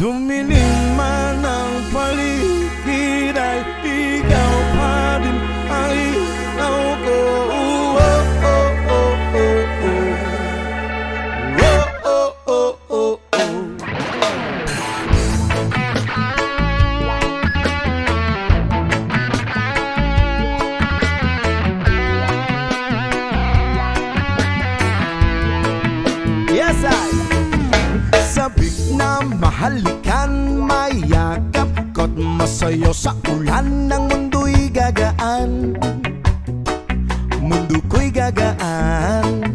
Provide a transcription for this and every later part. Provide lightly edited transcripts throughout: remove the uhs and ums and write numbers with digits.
Dumilim man ang paligid ay ikaw pa din ang ilaw ko. Oh, oh, oh, oh, oh. Oh, oh, oh, oh, oh. Yes, sabik na mahalikan, mayakap ko't masayo sa ulan ng mundo'y gagaan. Mundo ko'y gagaan.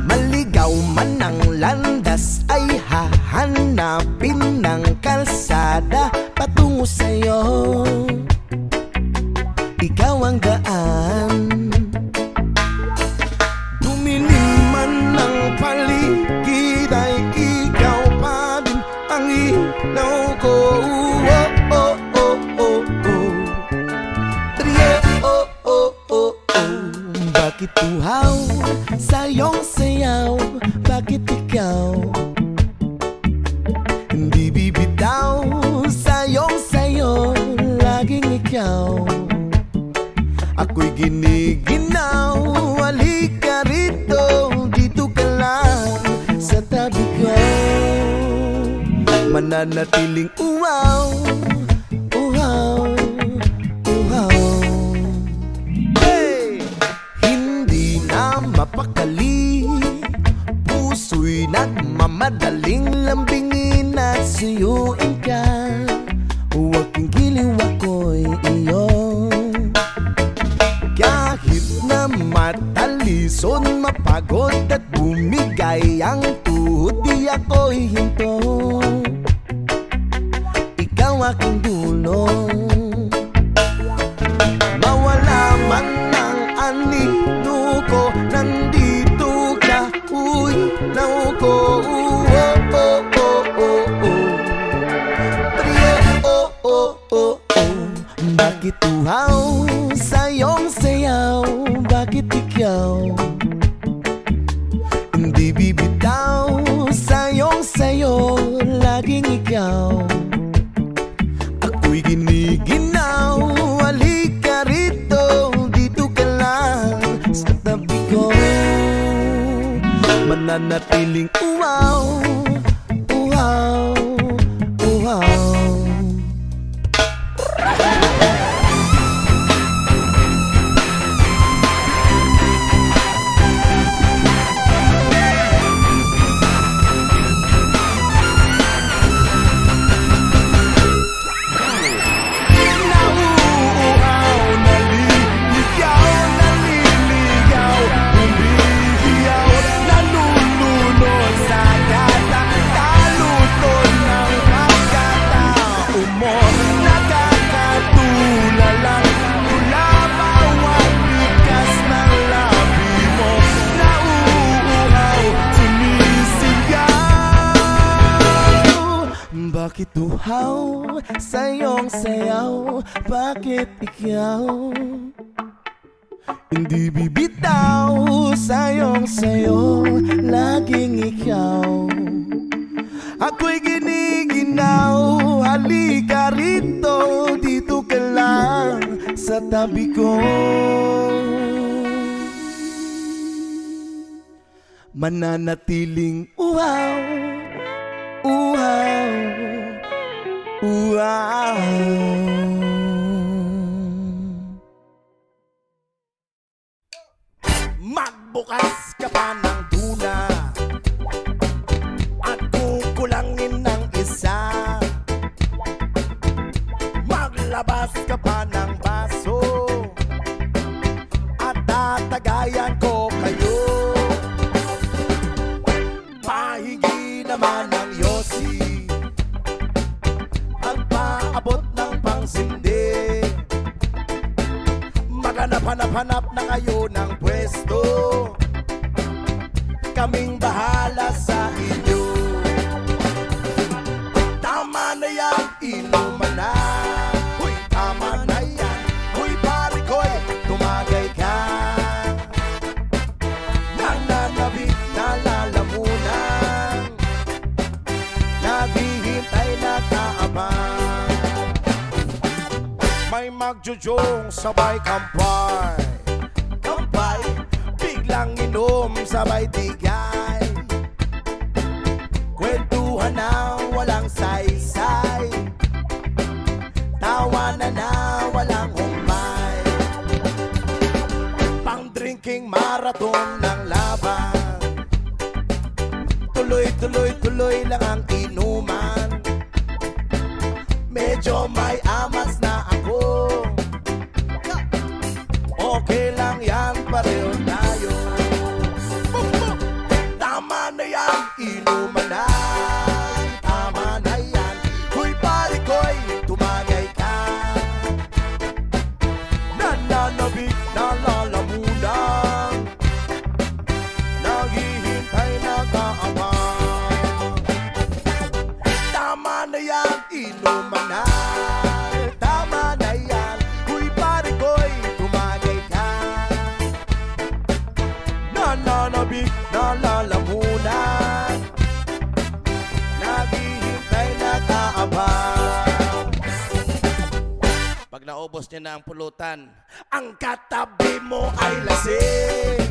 Maligaw man ang landas ay hahanapin ng kalsada patungo sa'yo. Ikaw ang gaan. Dumilim man ang paligid ay ikaw pa din ang ilaw ko. Oh, oh, oh, oh, oh. Trio, oh, oh, oh, oh. Bakit uhaw sa iyong sayaw? Bakit ikaw hindi bibitaw sa iyong sayo? Laging ikaw ako'y giniginaw. Halika rito, dito ka lang sa tabi ko. Mananatiling uhaw, uhaw, uhaw. Hey! Hindi na mapakali, puso'y nagmamadaling lambingin at suyuin ka. Huwag kang giliw, ako'y iyo. Kahit na matalison, mapagod at bumigay ang tuhod, di ako'y hinto. Ikaw aking dulo. Mawala man ang anino ko, nandito ka, uy, naw ko. Oh, oh, oh, oh, oh. Trio, oh, oh, oh, oh. Bakit uhaw sa iyong sayaw? Bakit ikaw hindi bibitaw sa iyong sayo? Laging ikaw ako'y giniginaw. Halika rito, dito ka lang sa tabi ko. Mananatiling uhaw, uhaw, uhaw. Bakit uhaw sa iyong sayaw? Bakit ikaw hindi bibitaw sa iyong sayo? Laging ikaw ako'y giniginaw. Halika rito, dito ka lang sa tabi ko. Mananatiling uhaw, uhaw, uhaw. Magbukas ka pa ng tuna at kukulangin ng isa. Maglabas ka pa ng baso at tatagayan ko kayo. Pahigi naman ng yosi at paabot ng pangsindi. Maghanap-hanap na kayo ng pwesto, kaming bahala sa inyo. Tama na yan, inuman na. Uy, tama na yan. Uy, pare ko'y tumagay ka. Nananabik na lalamunan. magjujong sabay kampay. Kampay, biglang inom sabay tigay. Kwentuhan na walang saysay, tawanan na walang humpay. Pang drinking marathon ng laban, tuloy lang ang inuman. Medyo may amas na ako, okay lang yan, pareho tayo. Tama na yan, inuman na. Tama na yan, huy pare ko'y tumagay ka. Nananabik na lalamunan, naghihintay na kaabang. Tama na yan, inuman na. Tama na yan, huy pare ko'y tumagay ka. Nananabik na lalamunan, naghihintay na kaabang. Pag naubos niya na ang pulutan, ang katabi mo ay lasing.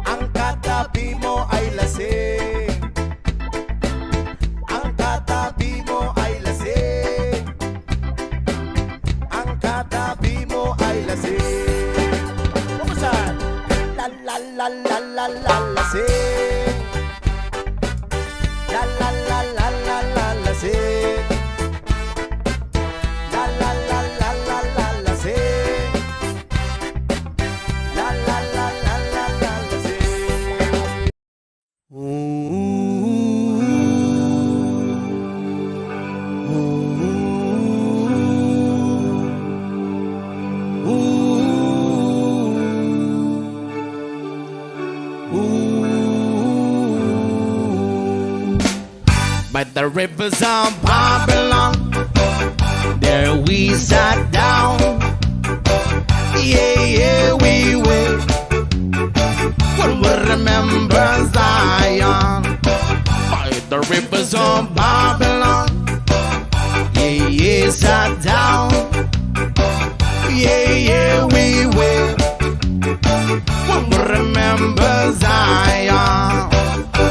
Ang katabi mo ay lasing. Ang katabi mo ay lasing. Ang katabi mo ay lasing. Kumusta? La la la la la la lasing. La la la la la la lasing. La la la la la la lasing. La la la la la la lasing. By the rivers of Babylon, there we sat down. Yeah, yeah, we will. When we remember Zion. By the rivers of Babylon, yeah, yeah, sat down. Yeah, yeah, we will. When we remember Zion.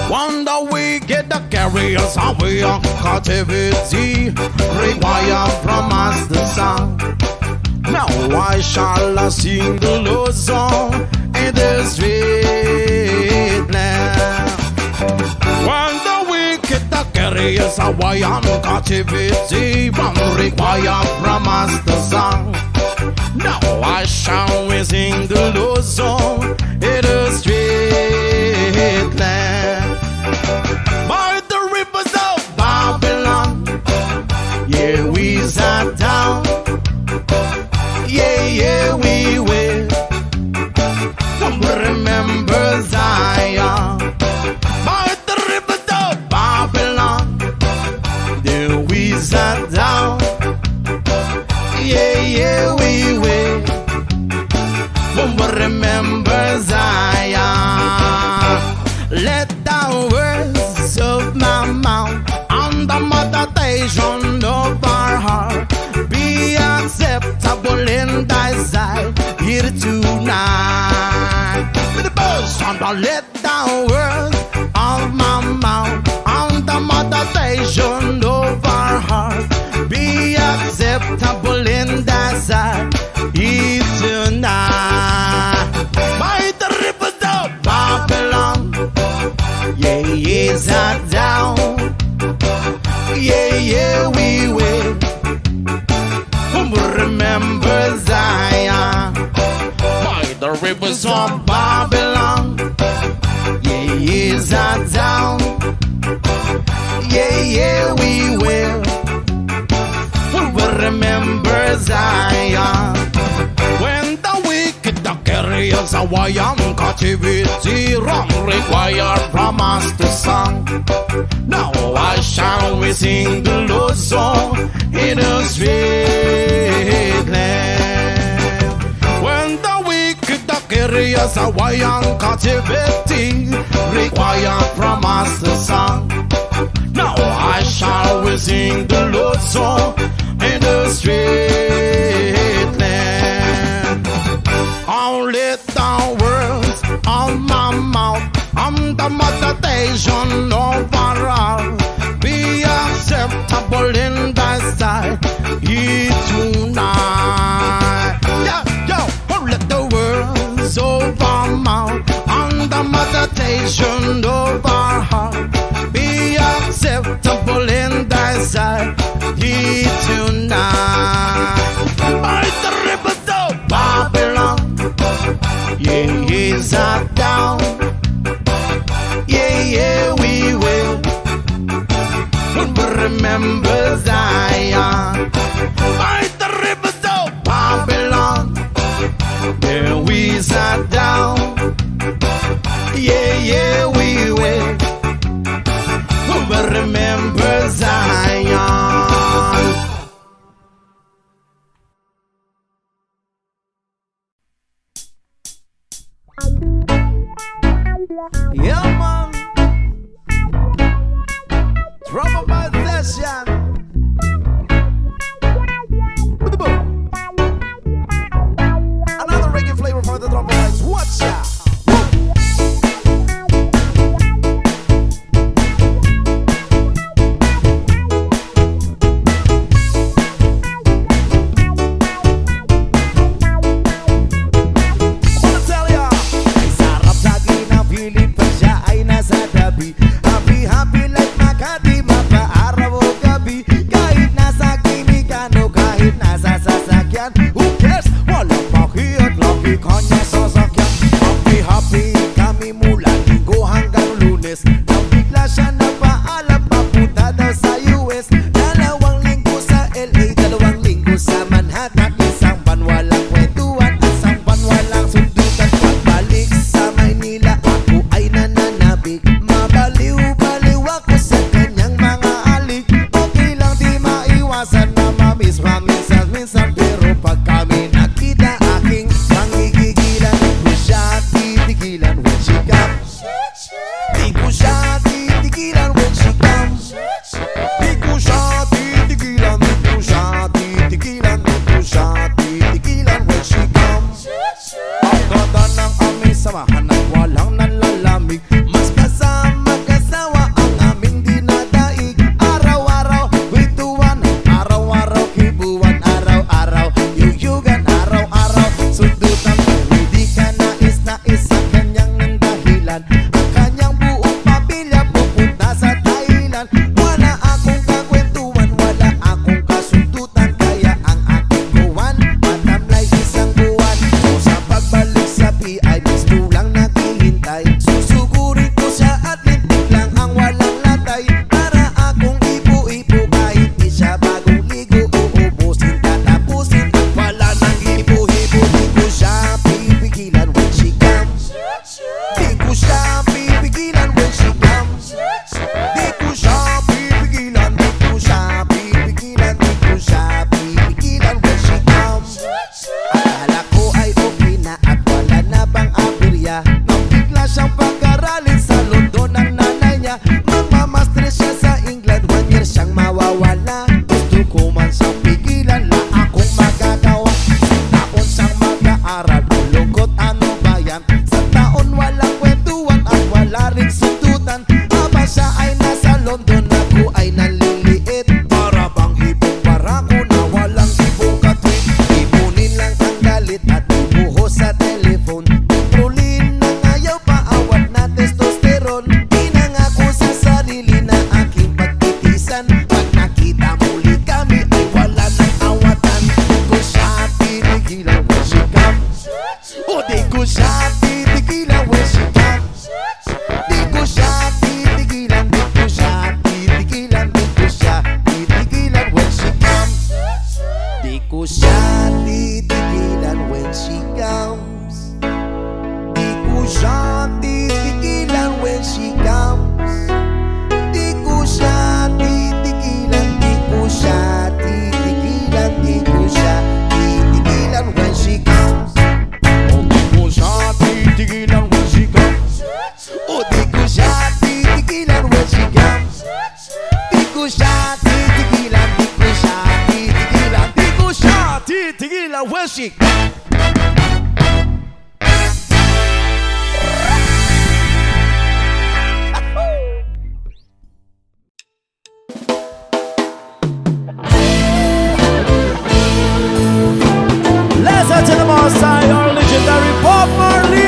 One day we get the carriers away on captivity, require from us the song. Now I shall sing the Lord's song in the street land. One day we get the carriers away on captivity, require from us the song. Now I shall sing the Lord's song in the street land. By the rivers of Babylon, yeah, we sat down. Yeah, yeah, we will. When we remember Zion. By the rivers of Babylon, there we sat down. Yeah, yeah, we will. When we remember Zion. Let the words of my mouth and the meditation of our heart be acceptable in thy sight here tonight. With the boast and let the words of my mouth and the meditation of our heart be acceptable in thy sight here tonight. By the rivers of Babylon, yeah, yeah, sat down. Yeah, yeah, we will. When we remember Zion. By the rivers of Babylon, yeah, yeah, sat down. Yeah, yeah, we will. When we remember Zion. When the wicked the carriers away on captivity, wrong require from us to song. Now I shall we sing the Lord's song in a sweet land. When the wicked the carriers away on captivity, require from us the song. Now I shall we sing the Lord's song in the street. condition of our heart be acceptable in thy sight tonight. By the rivers of Babylon, yeah, is our down. Yeah, yeah, we will remember Zion. By the rivers of Babylon, yeah, we sat down. Yeah, yeah, we will remember Zion. Yeah, man. Trouble by session. Another reggae flavor for the trouble lights. Watch out. Worship. Listen to the Most High, our legendary Bob Marley.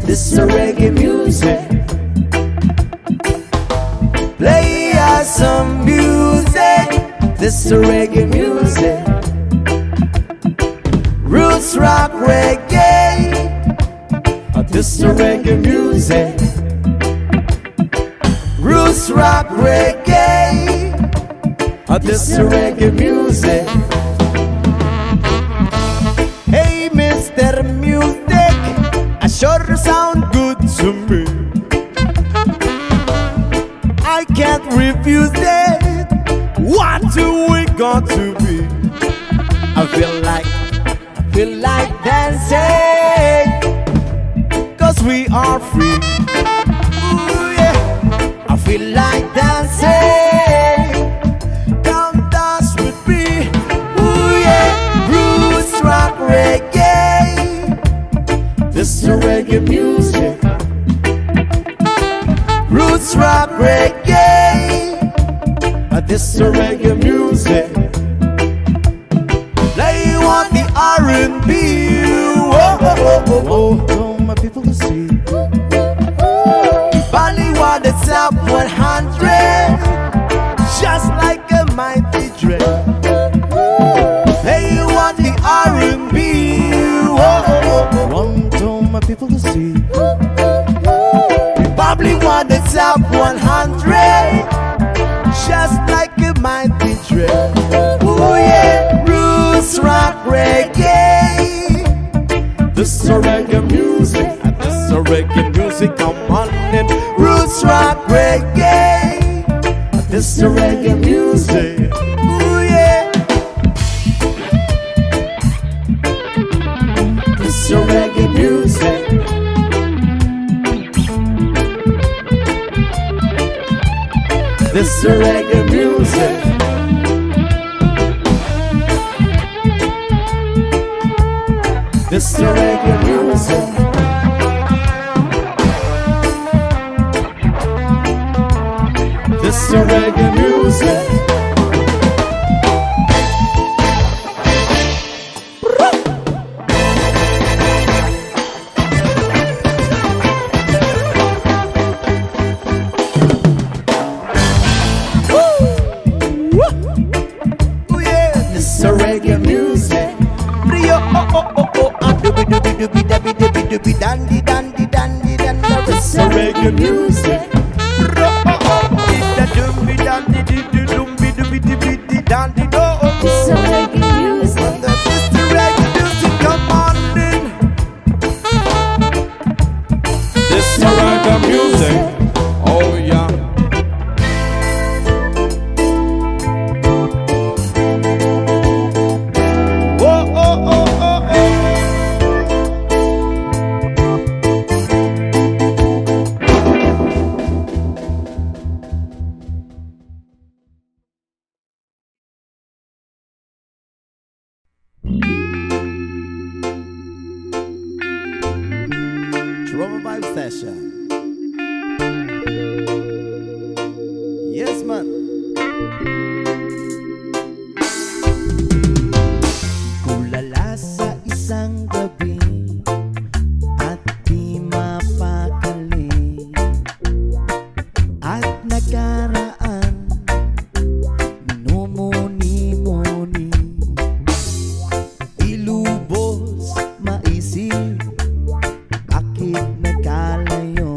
This is reggae music. Play us some music. This is reggae music. Roots rock reggae. This is reggae music. Roots rock reggae. This is reggae music. Hey, Mr. Music, I sure sound good to me. I can't refuse it. What do we got to be? I feel like dancing, 'cause we are free. Ooh, yeah. I feel like dancing. Come dance with me. Ooh, yeah. Roots rock reggae. This is reggae music. Roots rock reggae. This is reggae music. Play on the R&B. Oh, oh, oh, oh, oh. For my people to see. Bollywood, the top 100. Just like a mighty dread. Play on the R&B. Oh, oh, oh, oh. One to my people to see. Bollywood, the top 100. Just like a mighty dread. Ooh, yeah. Roots rock reggae. This is reggae music. This is reggae music. Come on in. Roots rock reggae. This is reggae music. Ooh, yeah. This is reggae music. This is reggae music. This is reggae music. This is reggae music. Reggae music. Rio, oh, oh, oh, oh, ah, dooby, dooby, dooby, dabby, dooby, dooby, dandy, dandy, dandy, dandy. It's a reggae music. Ro, oh, oh, da, dooby, dandy, dooby, dooby, dooby, dooby, dandy, do, oh, oh. It's a reggae music. It's the reggae music, come on in. This is reggae music. Oh, yeah. Trauma Vibe Session. Yes, man. Tulala sa isang gabi at di mapakali at nakaraan minumuni-muni ilubos maisip bakit nagkalayo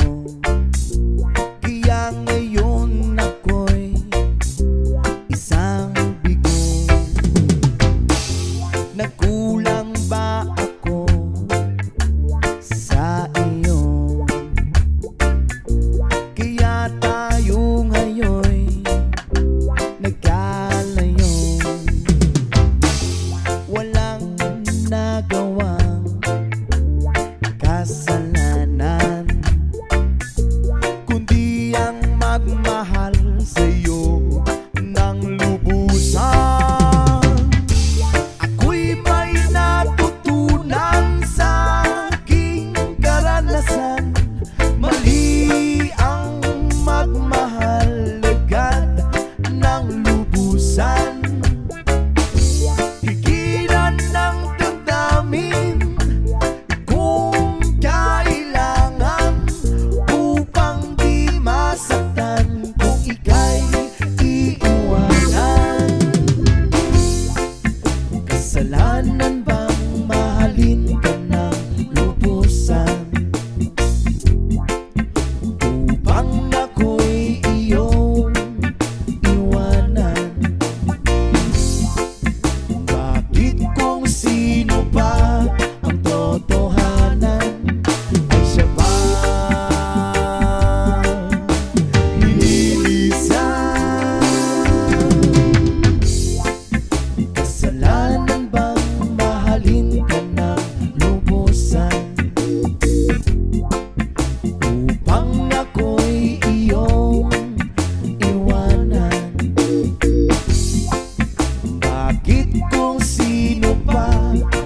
kung sino pa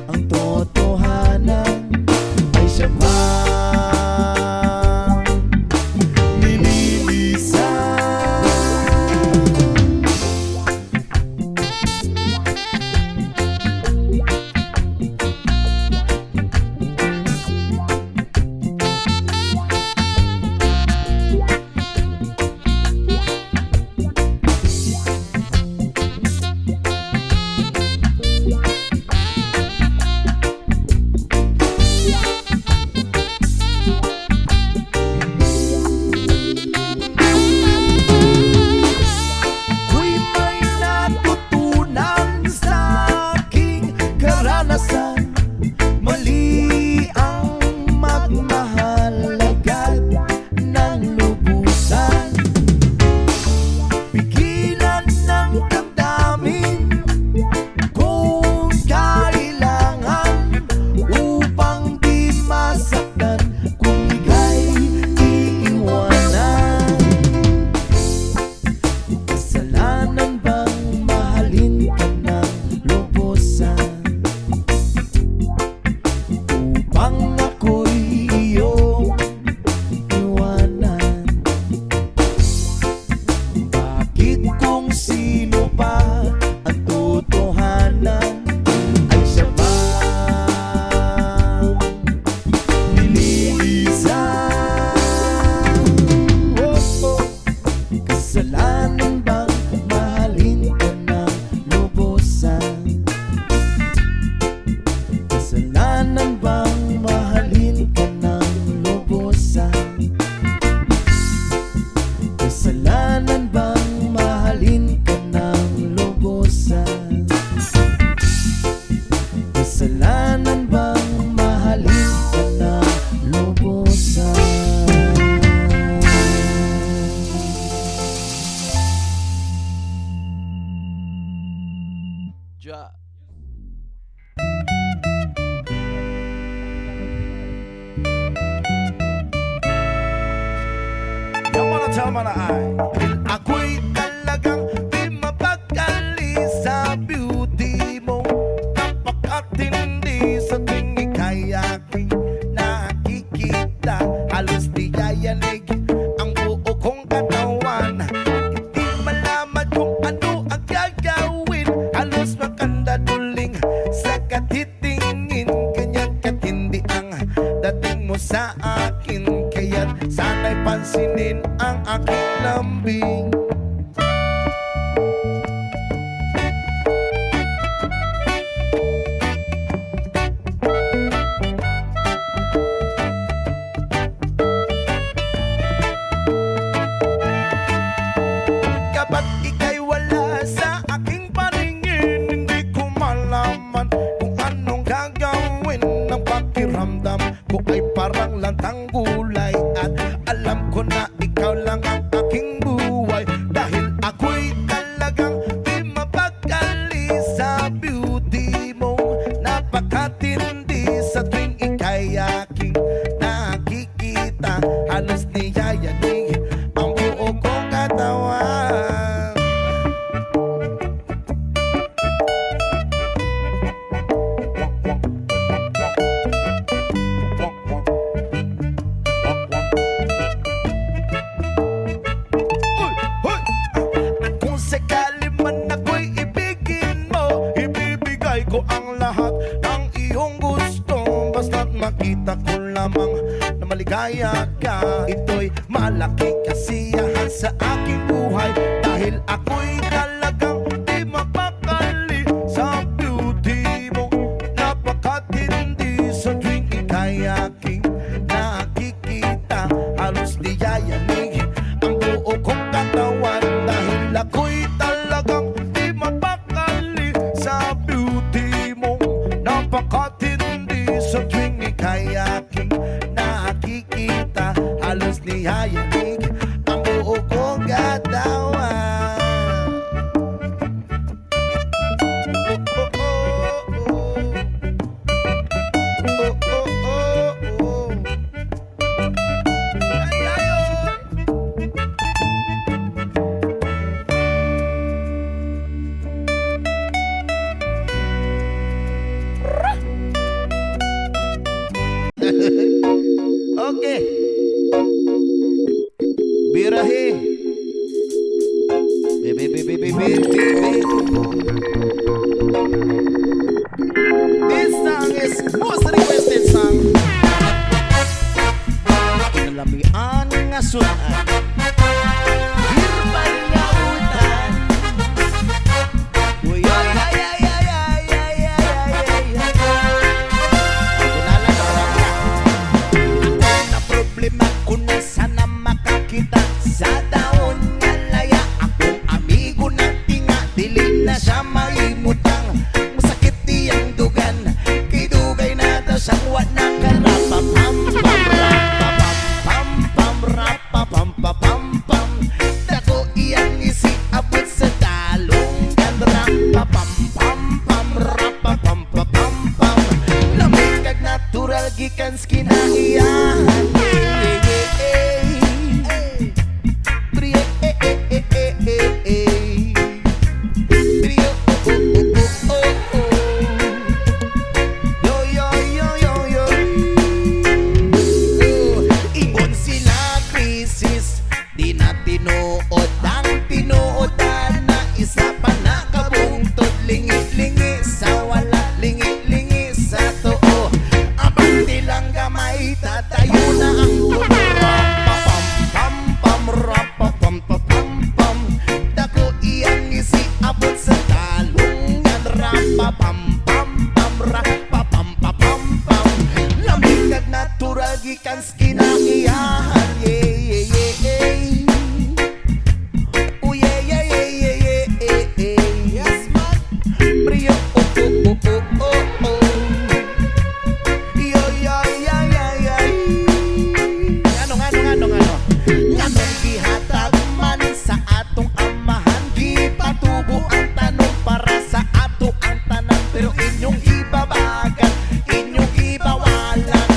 ang totohanan ay siya bang nililisan. Ako'y may natutunan sa aking karanasan. Mali ang magmahal agad ng lubusan. Pigilan ng damdamin kung kailangan upang di masaktan kung ika'y iiwanan. Kasalanan bang mahalin ka ng lubusan upang ako'y iyong iwanan? Bakit kung sino pa ang totohanan ay siya bang nililisan? Kasalanan bang mahalin ka ng lubusan? Kasalanan bang mahalin ka ng lubusan? Kasalanan bang mahalin ka ng lubusan? Kasalanan bang mahalin ka ng lubusan? Ja. Yung mga tama na ay ako'y talagang di mapakali sa beauty mo. Napakatindi sa tuwing ika'y aking nakikita. Halos di yayanig ang buo kong katawan. Hindi malaman kung ano ang gagawin. Halos makanda duling sa katitingin. Ganyan katindi ang dating mo sa akin. Kaya't sana'y pansinin ang aking lambing. Kaba't ika'y wala sa aking paningin, hindi ko malaman kung anong gagawin. Ang pakiramdam ko ay parang lantang gulay. At alam ko na ikaw lang ang aking buhay. Dahil ako'y talagang di mapakali sa beauty mo. Napakatindi sa tuwing ika'y aking nakikita. Halos niyayanig ang buo kong katawan. At kung sakali man ako'y ibigin mo, ibibigay ko ang lahat ng iyong gusto. Basta't makita ko lamang na maligaya ka. Ito'y malaking kasiyahan sa aking buhay. Dahil ako'y talagang di mapakali sa beauty mo. Napakatindi sa tuwing ika'y aking nakikita. Halos di yayanig ang buo kong katawan. Dahil ako'y talagang di mapakali sa beauty mo. Napakatindi sa tuwing ika'y aking nakikita. Halos niyayanig ang buo pa pam pam pam ra pa pam pa pam pam. Lamig kag natural gikan sa kinaiyahan. Yeah yeah yeah. Oh yeah yeah yeah yeah yeah. Yes man. Priyo oh oh oh oh oh. Yo yo yo yo yo. Ano Nganong gihatag man sa atong amahan, gipatubo ang tanong para sa ato ang tanan. Pero inyong ibabagan, inyong ibawalan,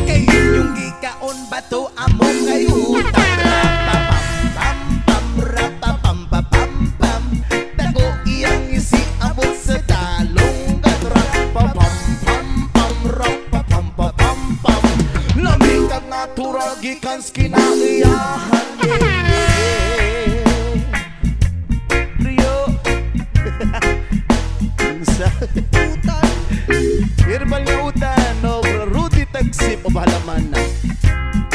kay inyong gikaon bato among kay utang. Rapapam-pam-pam-rapapam-pam-pam. Dago iyang isiabot sa talong gadra. Papam-pam-pam-rapapam-pam-pam. Lamig kag natural gikan sa kinaiyahan. Utan Herbal nga utan no, Rudy Tagsip o bahalaman na.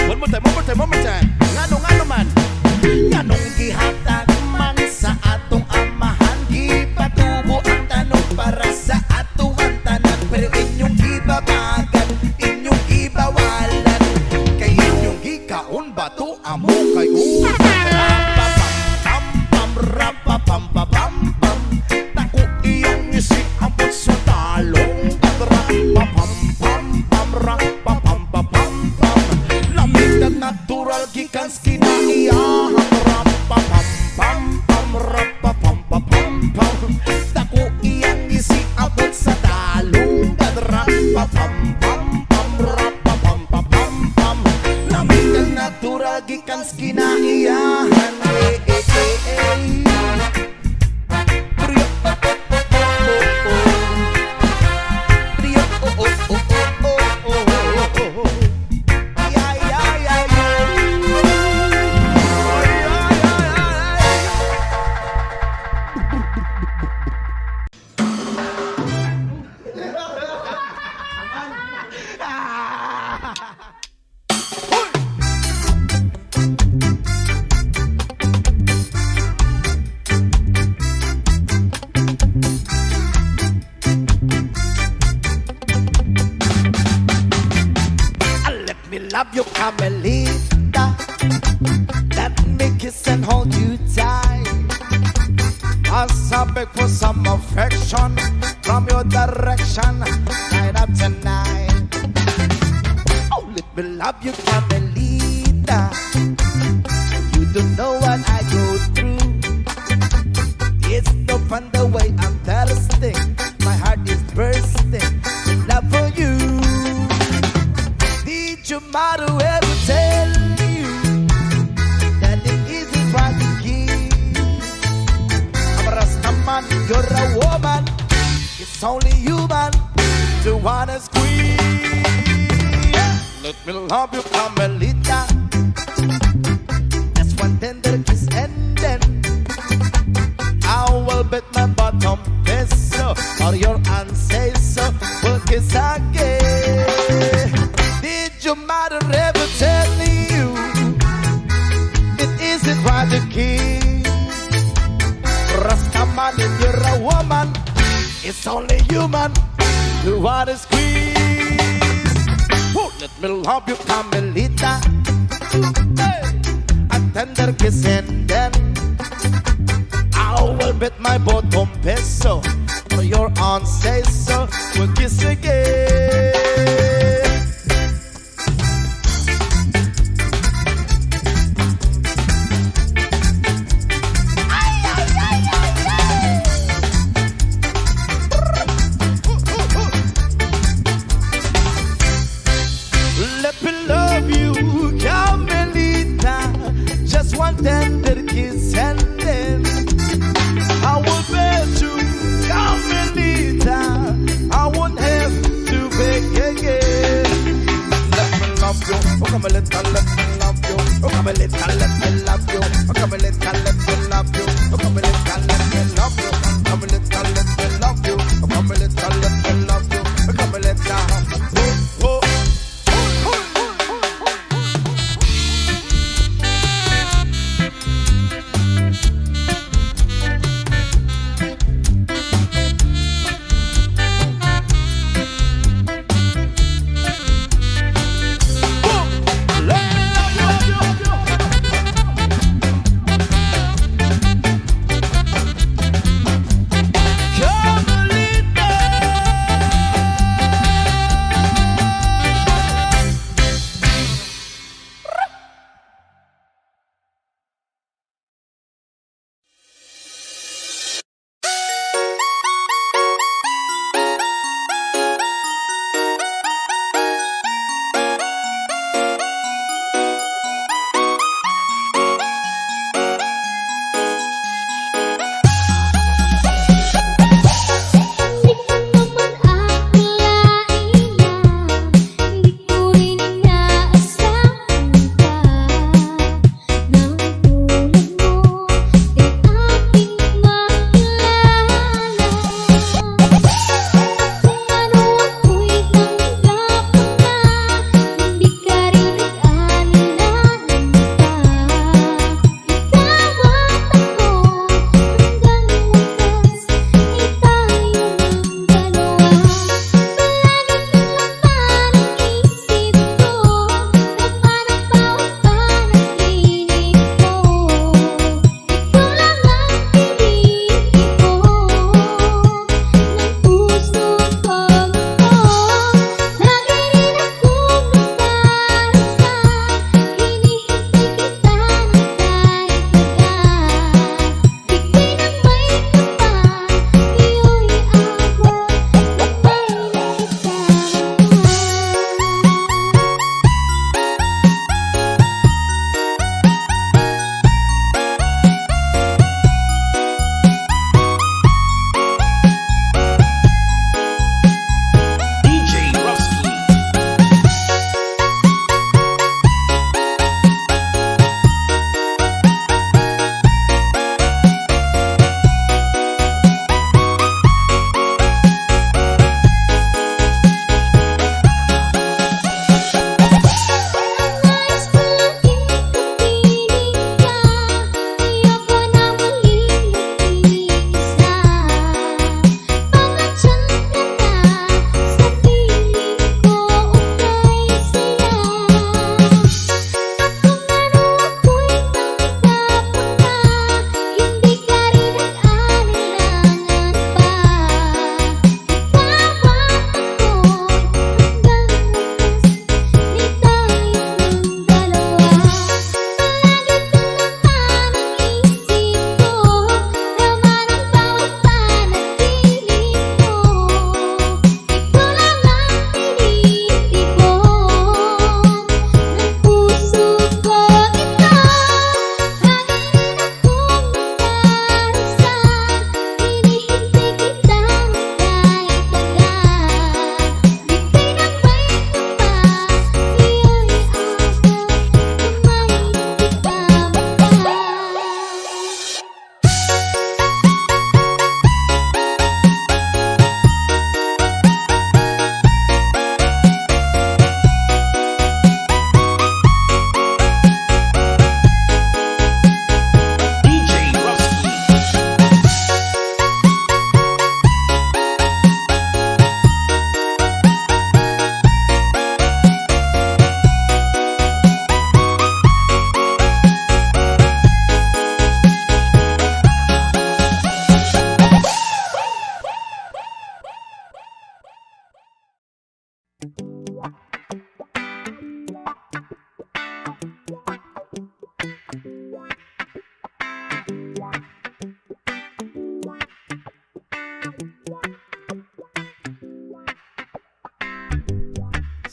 One more time Ngano man Nganong gihatag man sa atong amahan, gipatubo ang tanong para sa atong tanan. Pero inyong ibabagan, inyong ibawalan, kay inyong gikaon bato amo kay utang. Rapapam-pam-pam-rapapam-pam-pam. Tako iyong isiabot sa talong gadra. Papam-pam-pam-rapapam-pam-pam. Lamig na natural gikan sa kinaiyahan. Rapapam-pam-pam-rapapam-pam-pam. Tako iyang isiabot sa talong gadra. Papam-pam-pam-rapapam-pam-pam. Lamig na natural gikan sa kinaiyahan. Love you, Carmelita. Let me kiss and hold you tight. As I beg for some affection from your direction, night up tonight. Oh, let me love you, Carmelita. You don't know what I go through. It's no fun the way I'm thirsty. My heart is bursting with love for you. Your mother ever tell you that it isn't right to give? I'm a Rastaman, you're a woman. It's only human to wanna squeeze. Let me love you, Carmelita. Just one tender kiss and then I will bet my bottom peso or your ancestor will kiss again. Your mother ever tell you it isn't right to kiss? Rastaman, if you're a woman, it's only human to wanna squeeze. Woo, let me love you, Carmelita. Hey, a tender kiss and then I will bet my bottom peso for your ancestor will kiss again. Tender kiss and then I will bet you, Carmelita, I won't have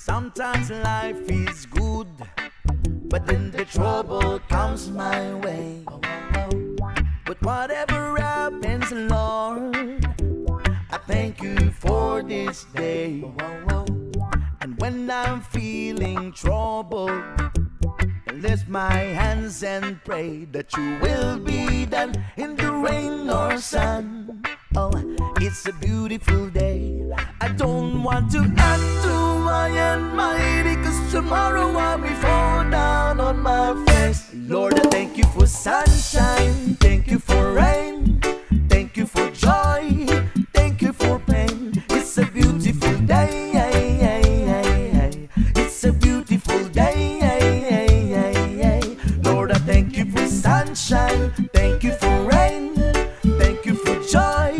Sometimes life is good, but then the trouble comes my way. But whatever happens, Lord, I thank you for this day. And when I'm feeling troubled, I lift my hands and pray that you will be done in the rain or sun. Oh, it's a beautiful day. I don't want to act too high and mighty, 'cause tomorrow I'll be fall down on my face. Lord, I thank you for sunshine, thank you for rain, thank you for joy, thank you for pain. It's a beautiful day. It's a beautiful day. Lord, I thank you for sunshine, thank you for rain, thank you for joy,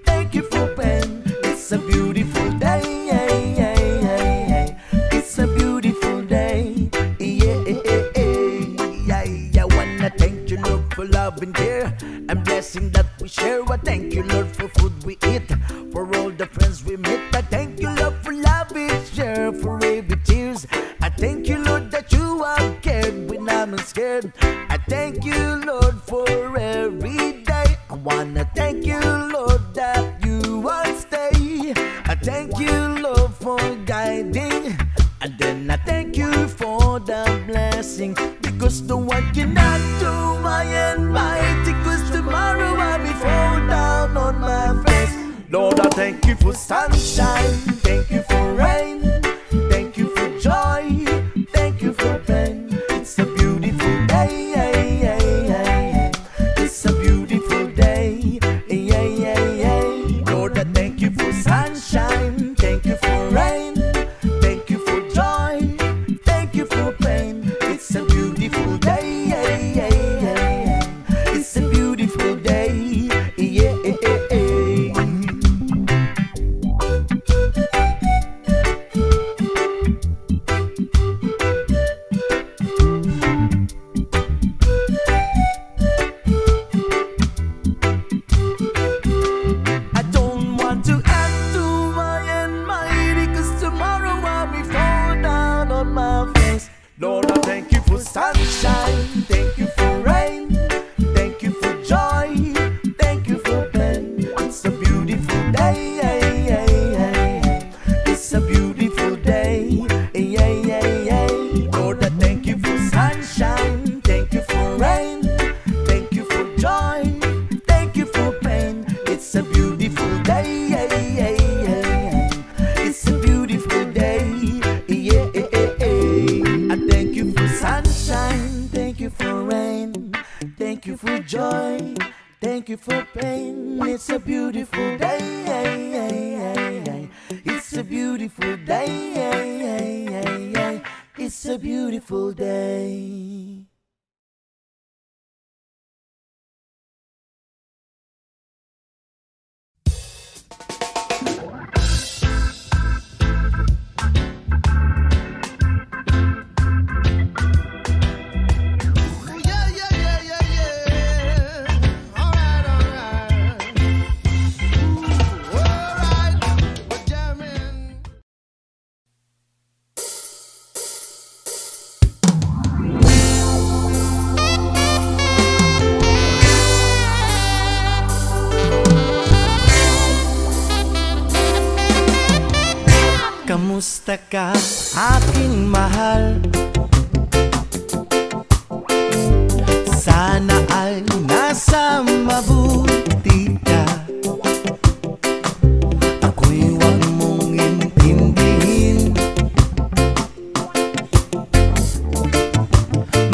thank you for pain. It's a beautiful day. It's a beautiful day. I wanna thank you, Lord, for love and care and blessing that we share. I thank you, Lord, for food we eat, for all the friends we meet. I thank you, Lord, for love we share, for every tears. I thank you, Lord, that you have cared when I'm scared. I thank you, Lord, for every day. I wanna thank you, Lord, that you will stay. I thank you, Lord, for guiding. And then I thank you for the blessing, because no one cannot do my and mighty, 'cause tomorrow I'll be fall down on my face. Lord, I thank you for sunshine, thank you for rain, thank you for joy, thank you for pain. It's a beautiful day. It's a beautiful day. Lord, I thank you for sunshine, thank you for rain, thank you for joy, thank you for pain. It's a beautiful day. It's a beautiful day. I don't want to act too high and mighty, 'cause tomorrow I'll be fall down on my face. Lord, I thank you for sunshine, thank you for rain, thank you for joy, thank you for pain. It's a beautiful day. It's a beautiful day. Lord, I thank you for sunshine, thank you for rain, thank you for joy, thank you for pain. It's a beautiful day. It's a beautiful day. I thank you for sunshine, thank you for rain, thank you for joy, thank you for pain. It's a beautiful day. It's a beautiful day. It's a beautiful day. Kamusta ka, aking mahal? Sana ay nasa mabuti ka. Ako'y huwag mong intindihin,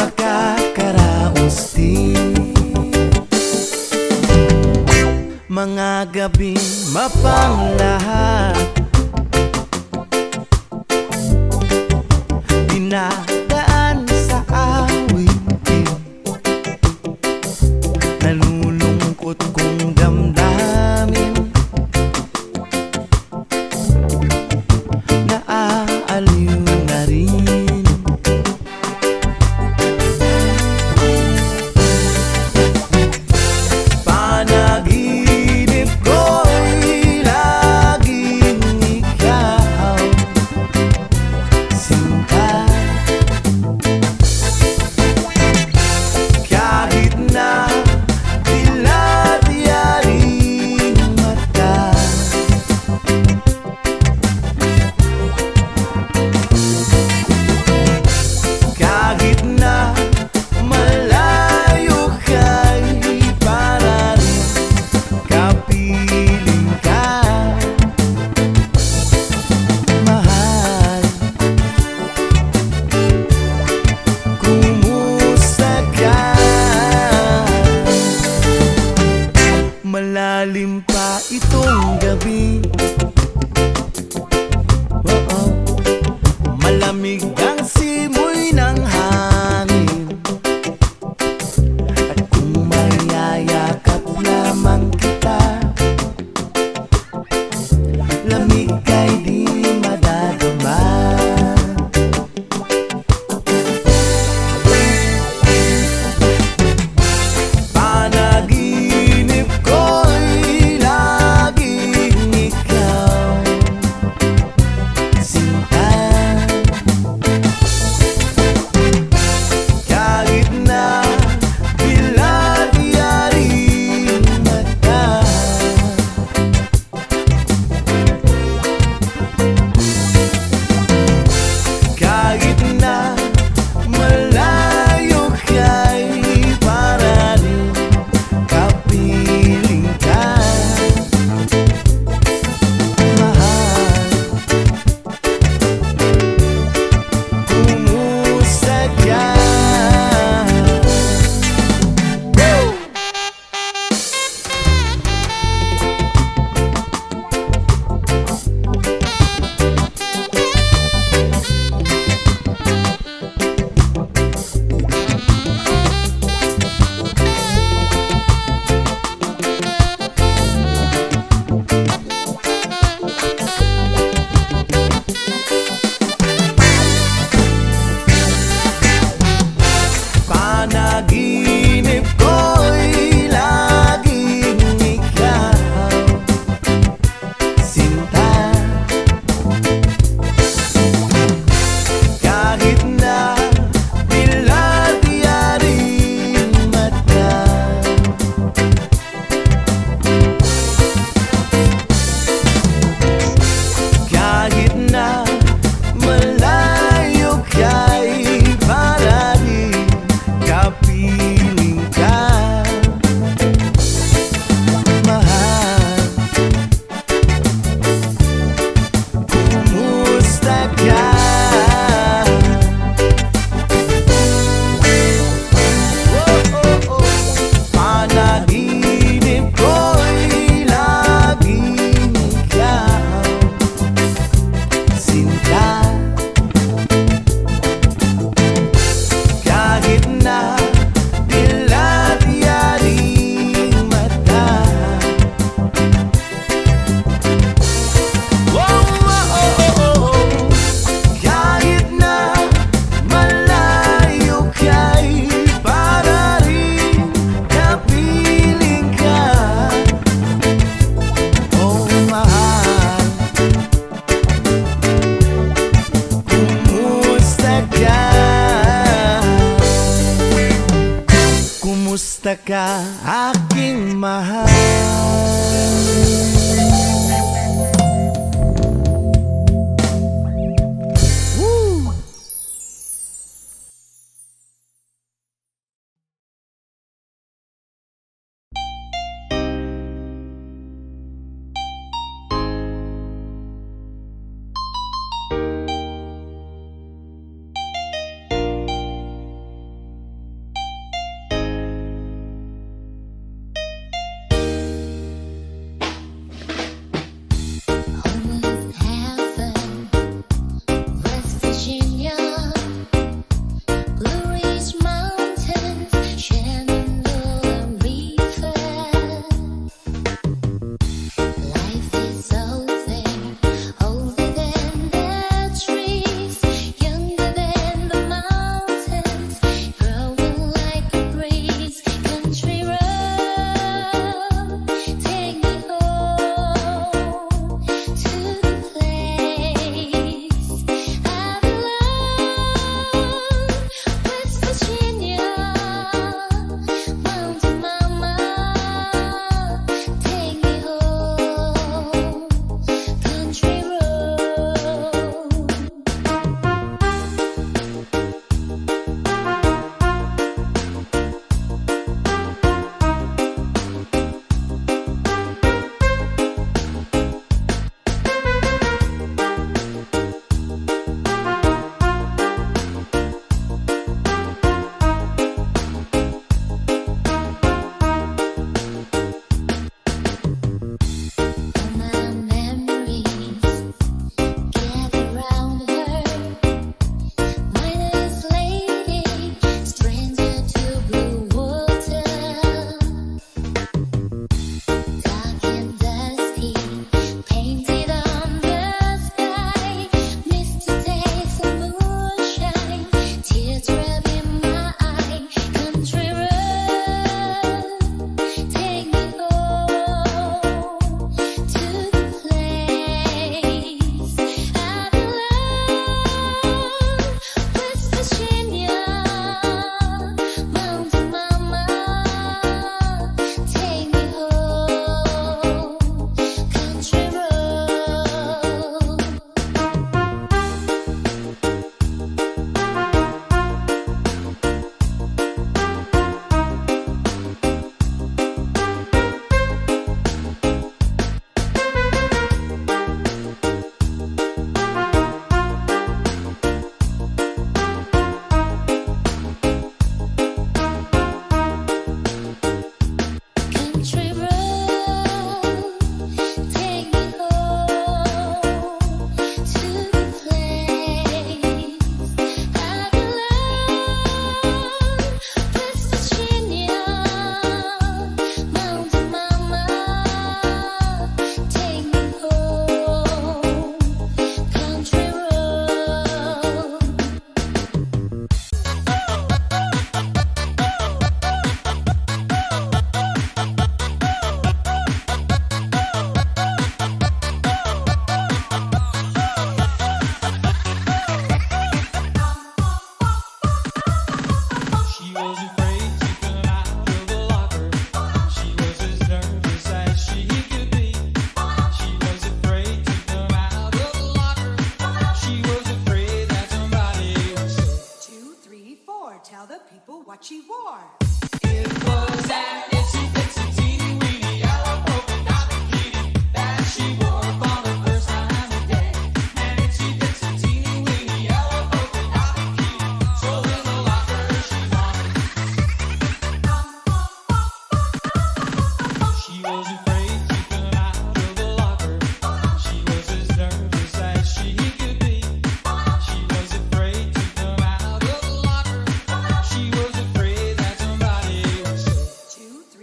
makakaraos din. Mga gabing mapanglahat, dinadaan sa awitin, nalulungkot kong damdamin, naaaliw na rin. Panaginip ko'y lagi ka, aking mahal. Woo! Almost heaven, West Virginia, Blue Ridge Mountains, Shenandoah River. Life is older than the trees, younger than the mountains, growing like a breeze. Country road, take me home to the place I belong. West Virginia, Mountain Mama, take me home, country road. All my memories gather round her. Miner's lady, stranger to blue water. Dark and dusty, painted on the sky. Misty days of moonshine, teardrop in my eye. Country road, take me home to the place I belong. West Virginia, Mountain Mama, take me home, country road. Country road, take me home to the place I belong. West Virginia, Mountain Mama, take me home, country road. She was afraid to come out of the locker. She was as nervous as she could be. She was afraid to come out of the locker. She was afraid that somebody would say 2, 3, 4. Tell the people what she wore. it was that itsy bitsy teeny weeny yellow polka dot bikini that she wore for the first time today. An itsy bitsy teeny weeny yellow polka dot bikini, so in the locker she wanted. She was afraid to come out of the locker. She was as nervous as she could be. She was afraid to come out of the locker. She was afraid that somebody would say 2, 3,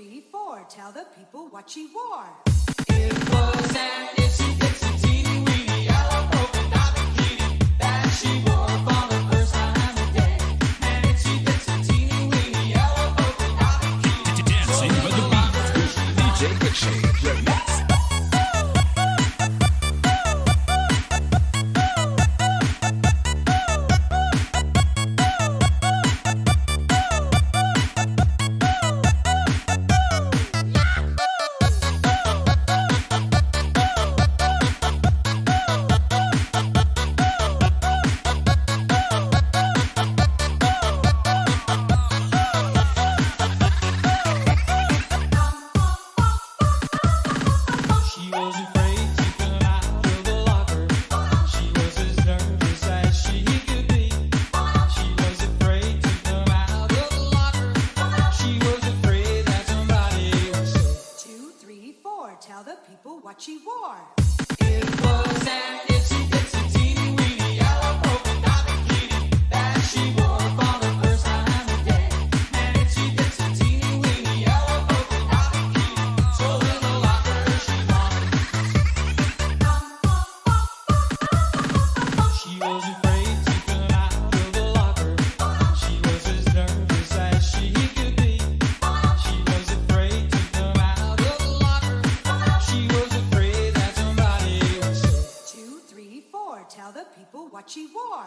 tell the people what she wore.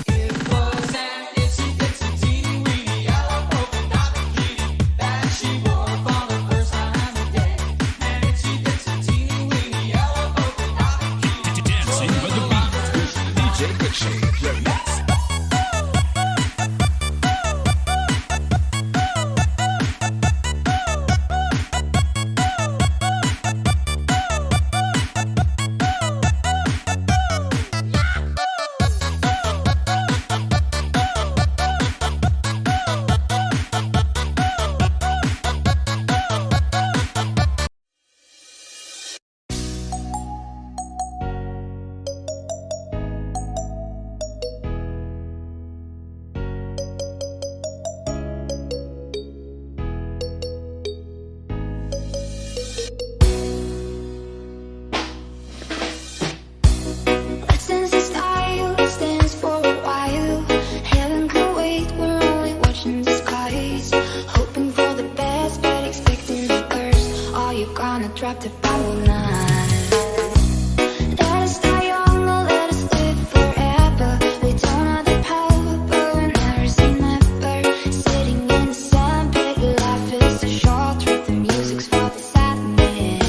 It was an itsy bitsy teeny weeny yellow polka dot bikini that she wore for the first time today. An itsy bitsy teeny weeny yellow polka dot bikini. Dancing by the beat. DJ Richie Remix. Let's dance in style, let's dance for a while. Heaven can wait, we're only watching the skies. Hoping for the best, but expecting the worst. Are you gonna drop the ball now? Let us die young or let us live forever. We don't have the power, but we never say never. Sitting in the sandpit, life is so short. Treat the music's for the sadness.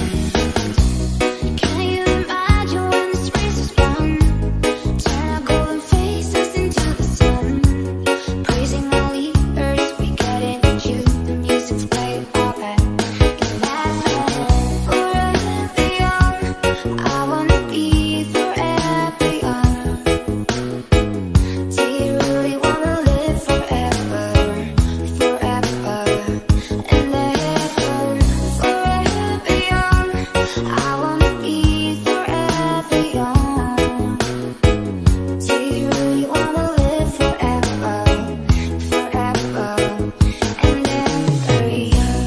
Can you imagine when this race is won? Turn our golden faces into the sun. Praising our leaders, we get into you. The music's played all that. It's madness. Forever young, I wanna be forever young. Do you really wanna live forever, forever and ever? Forever young, I wanna be forever young. Do you really wanna live forever, forever and ever young?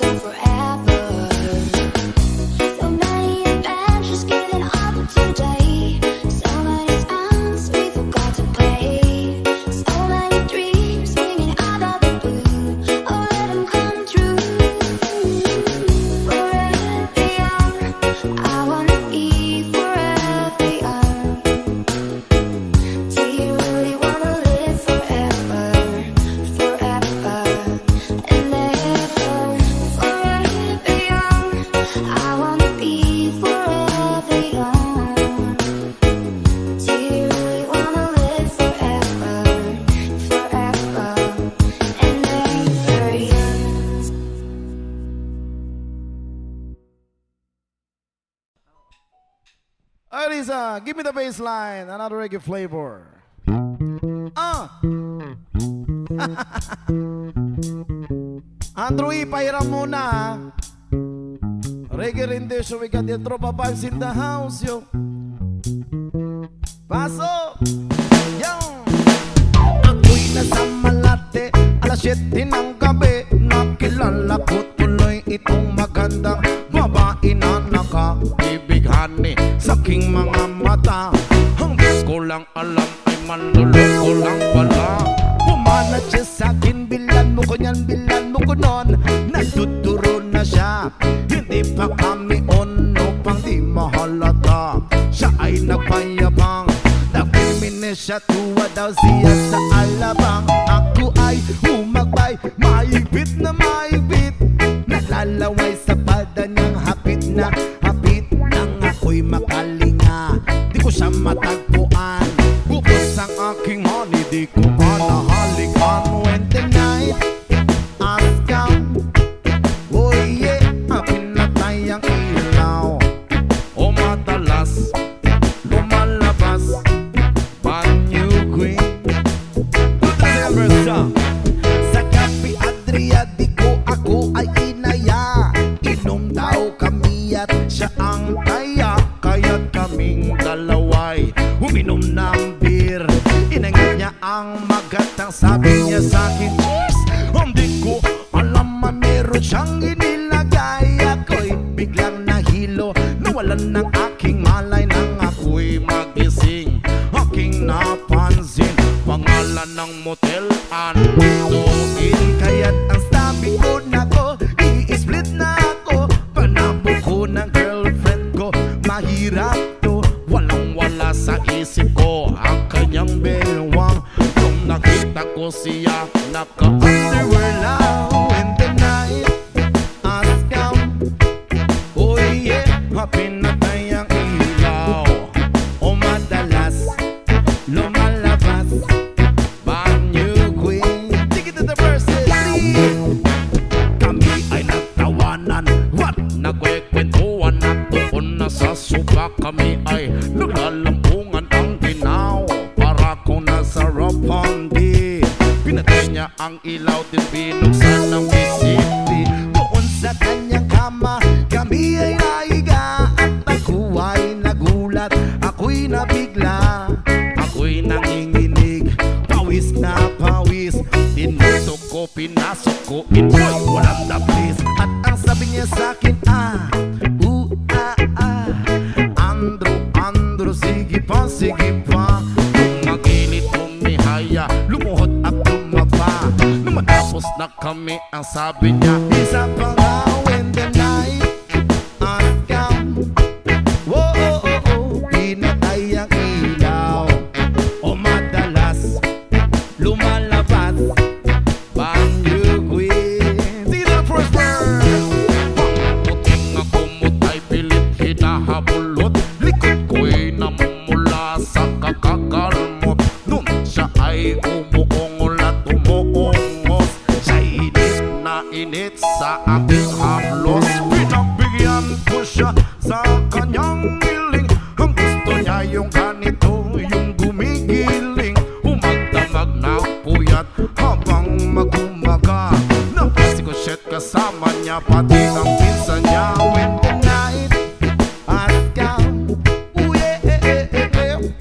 Forever. So many adventures getting up today. So many songs we forgot to play. So many dreams swinging out of the blue. Oh, let them come true. Forever young, I wanna be forever young. Do you really wanna live forever, forever and ever? Forever young, I wanna be forever young. Do you really wanna live forever, forever and ever young? Hey Lisa, give me the bass line, another reggae flavor. Andrew E, pahiram muna ha. Reggae rendition, we got the tropa vibes in the house, yo. Paso! Yo! Ako'y nasa Malate, alas 7 ng gabi. Nakilala ko tuloy itong magandang babae na nakaibighani sa aking mga mata. Hanggang ko lang alam ay manluloko lang pala. Pumanat siya sa akin, bilan mo ko niyan, bilan mo ko nun. Nagtuturo na siya, hindi pa kami ono pang di mahalata. Siya ay nagpayabang, nagpiminis siya, tuwa daw siya sa alabang. Ako ay humagbay, maibit na maibit. Nalalaway sa pada niyang hapit na hapit. Nang ako'y makalinga, di ko siya matagpuan. Bukos ang aking honey, di ko pa nahalikan. When the night has come, oh siyang inilagay, ako'y biglang nahilo. Nawalan ng aking malay nang ako'y magising. Aking napansin pangalan ng motel, Andoin. Kaya't ang sabi ko na ko, i-split na ako. Panabo ko ng girlfriend ko, mahirap to. Walang wala sa isip ko ang kanyang belwang. Nung nakita ko siya, naka-underwear lang. When the night has come, oh yeah, pinatay ang ilaw. O madalas lumalabas, banyo queen. Take it to the verses, please. Kami ay nagtawanan, what? Nagkwekwentuhan at doon na sa suba. Kami ay naglalampungan ang ginaw, para kung nasa Roppongi. Pinatay niya ang ilaw, din binuksan ng bisiti. Doon sa kanyang kama, kami ay naiga. At ako ay nagulat, ako'y nabigla. Ako'y nanginginig, pawis na pawis. Tinutok ko, pinasok ko, inboy, walang daplis. At ang sabi niya sa'kin, Andro, sige pa, sige pa. Tumagilid, tumihaya, lumuhod at tumaba. Nung matapos na kami, ang sabi niya, isa pa nga. When the night has come, oh, pinatay ang ilaw. O madalas lumalabas, banyo queen. See the first verse. Puting ako mutay, pilit hinahabulot. Likod ko'y namumula sa kakagalmot. Nun siya ay umuungol at umuungos. Siya'y init sa aking haplos. Pinagbigyan ko siya sa kanyang hiling. Ang gusto niya yung ganito, yung gumigiling. Humagdamag na puyat habang magumaga. Napasikoshet kasama niya, pati ang pinsan niya. When the night has come,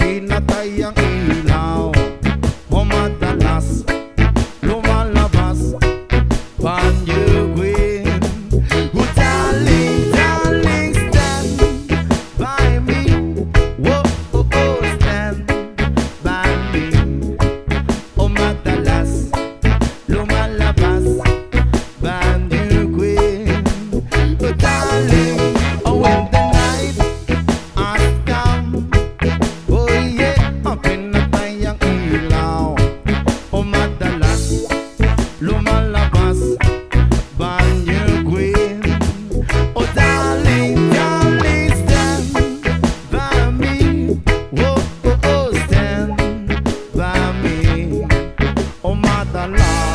pinatay ang ilaw. O madalas lumalabas, banyo queen. Oh darling, stand by me. Whoa, stand by me. O madalas lumalabas, banyo queen. Oh darling, when the night has come, oh yeah, pinatay ang ilaw. O madalas lumalabas, banyo queen. Oh darling, stand by me. Whoa, stand by me. O madalas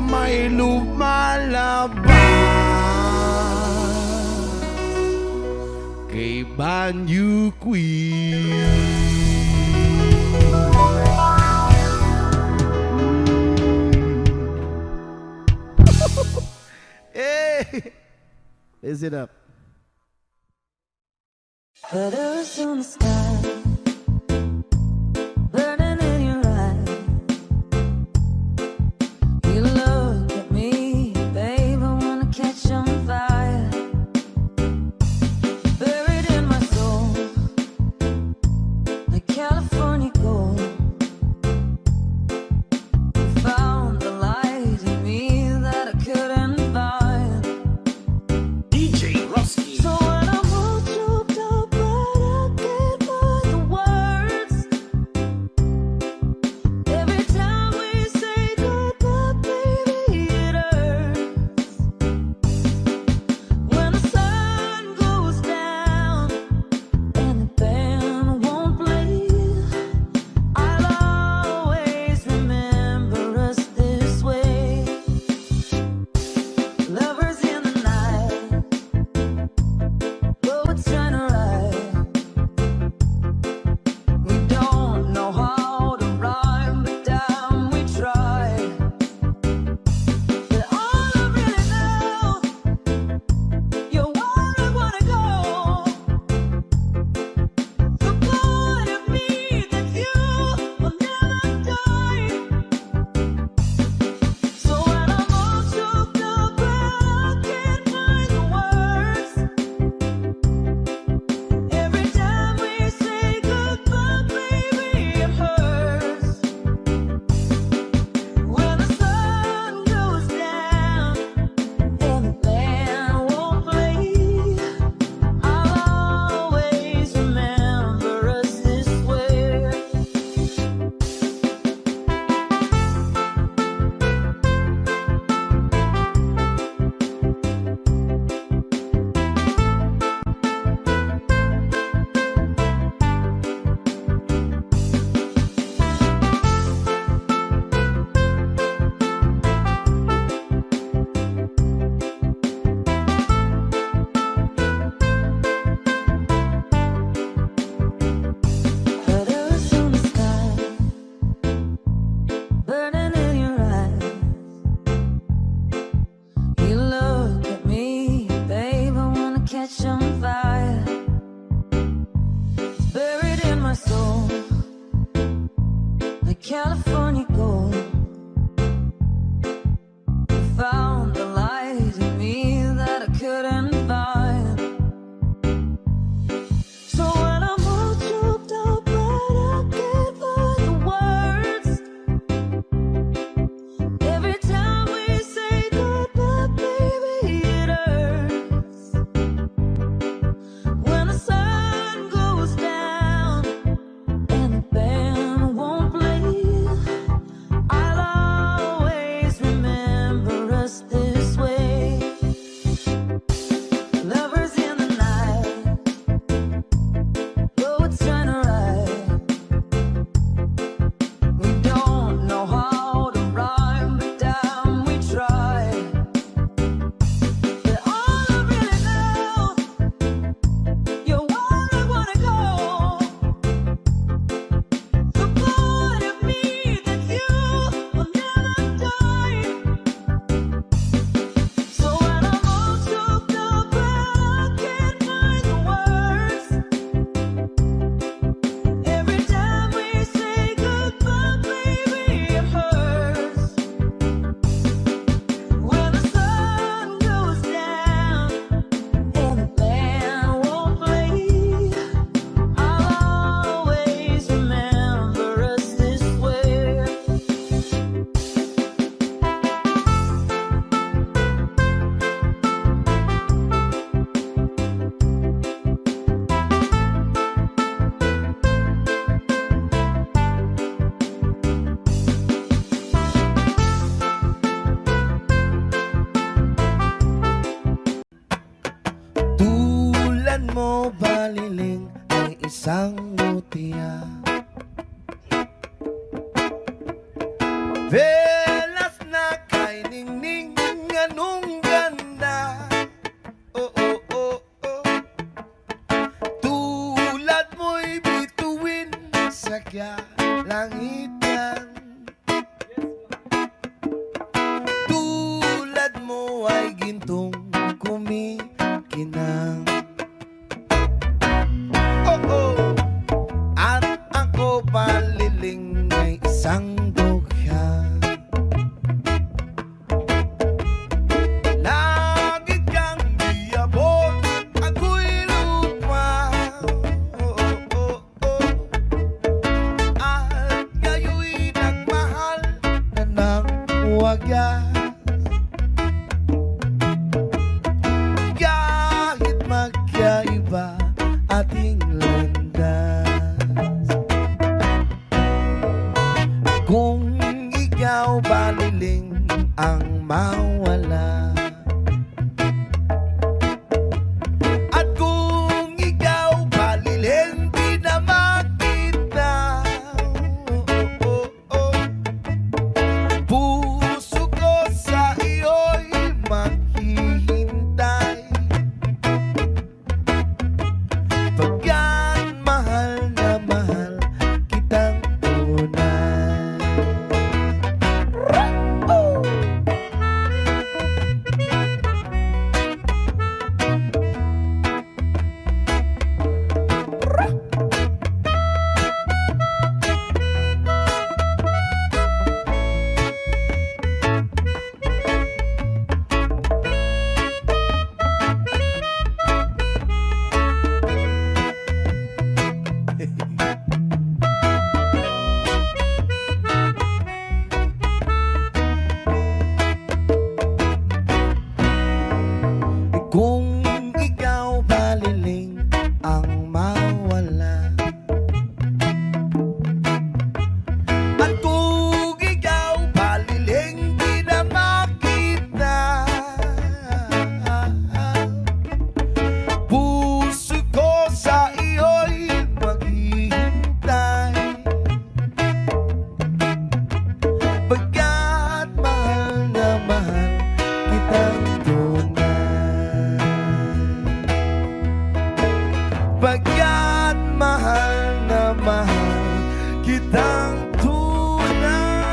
may lumalabas kay banyo queen. Hey, is it up? Feathers in the sky, burning in your eyes. You look at me, babe, I wanna catch on fire. Buried in my soul, like California gold. Found the light in me that I couldn't find. DJ Rusky. So when I'm all choked up, but I can't find the baliling ay isang mutya. Velas na kay ningning, anong ganda. Oh, oh, oh, oh. Tulad mo'y bituin sa langitan. Tulad mo ay gintong kumikinang. Oh, oh. At ako baliling ay isang dugha. Lagi kang diabot, ako'y lupa. Oh, oh, oh, oh. At ngayo'y nagmahal na ng wagas. Kahit magkaiba ating landas, kung ikaw baliling ang mawala, at kung ikaw baliling di na makita, oh, oh, oh. Puso ko sa iyo'y maghihintay. Pagkat mahal na mahal kitang tunay. Oh! Kung ikaw baliling ang mawala, at kung ikaw baliling di na makita, puso ko sa iyo'y maghihintay. Pagkat mahal na mahal kitang tunay. Pagkat mahal na mahal kitang tunay.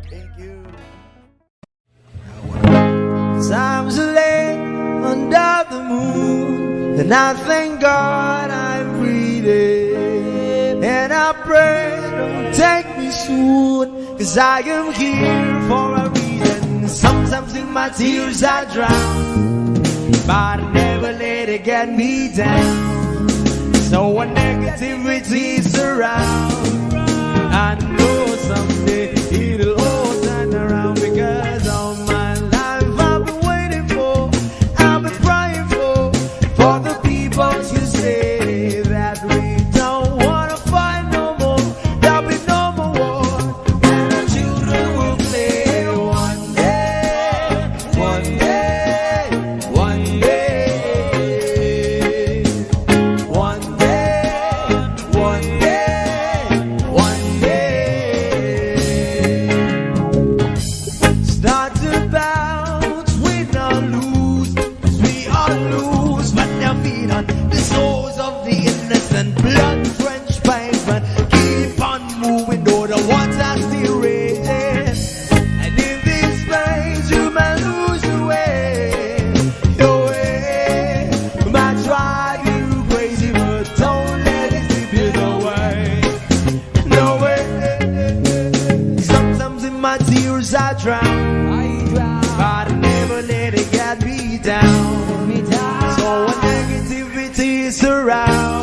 Thank you. Times are late under the moon, and I thank God I'm breathing, and I pray don't take me soon, 'cause I am here for a reason. Sometimes in my tears I drown, but I never let it get me down. So when negativity surround, I know someday it'll all turn around, because all my life I've been waiting for, I've been praying for the people to say that we don't wanna fight no more, there'll be no more war, and our children will play one day, one day, one day, one day, one day, one day. Start to bounce, win or lose, 'cause we all lose, but their feet on the souls of the innocent, blood French pavement. Keep on moving, though the water still raging. And in this place, you may lose your way. Your way might drive you crazy, but don't let it slip you away. No way. Sometimes in my tears I drown, but I never let it get me down. So when negativity surrounds,